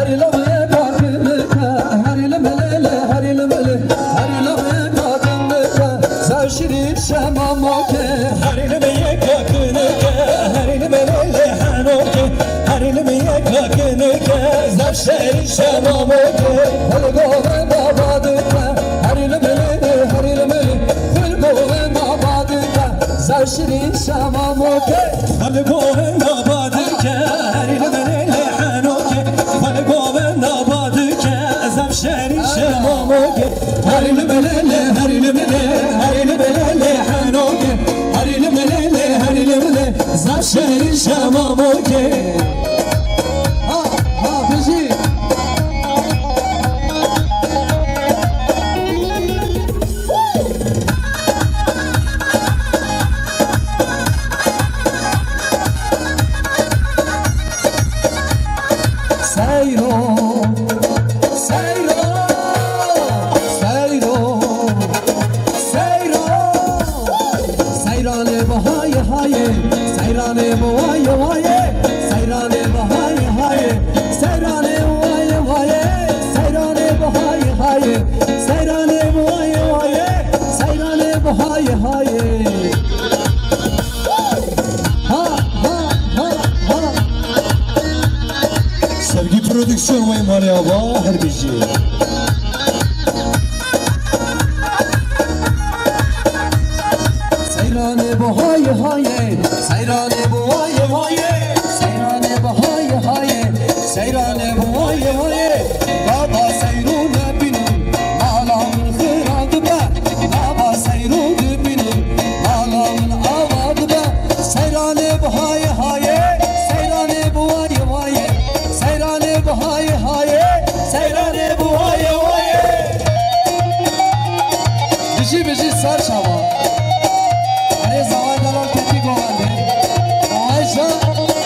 Harilame kakınıka Harilemele harileme Harilame kakınıka Zavşirin şemamoke Harilemeye kakınıka Harilemele hanoke Harilemeye kakınıka Zavşerin şemamoke Hulgove babadıka Harilemele harilemele Hulgove babadıka Zavşirin şemamoke Halgoven nabadıke Harilemele hanoke Halgoven nabadıke Zavşerin şemamoke Harilemele harilemele Harilemele hanoke Harilemele harilemele Zavşerin şemamoke Ha ha bizi Seyro Seyro Seyro Seyro Seyrane bahaye haye Seyrane bahaye haye Seyrane bahaye haye Seyrane bahaye haye Seyrane bahaye haye Seyrane bahaye haye Seyrane bahaye haye Ha ha ha ha Sevgi prodüksiyon ve Maryava Herbici Seyrane bahaye haye Seyrane bahaye haye Seyrane bahaye haye Seyrane bahaye haye Baba seyrune binin Alamın hıradı be Baba seyrune binin Alamın avadı be Seyrane bahaye haye Seyrane bahaye haye Seyrane bahaye haye Seyrane bahaye haye Bizi sar şava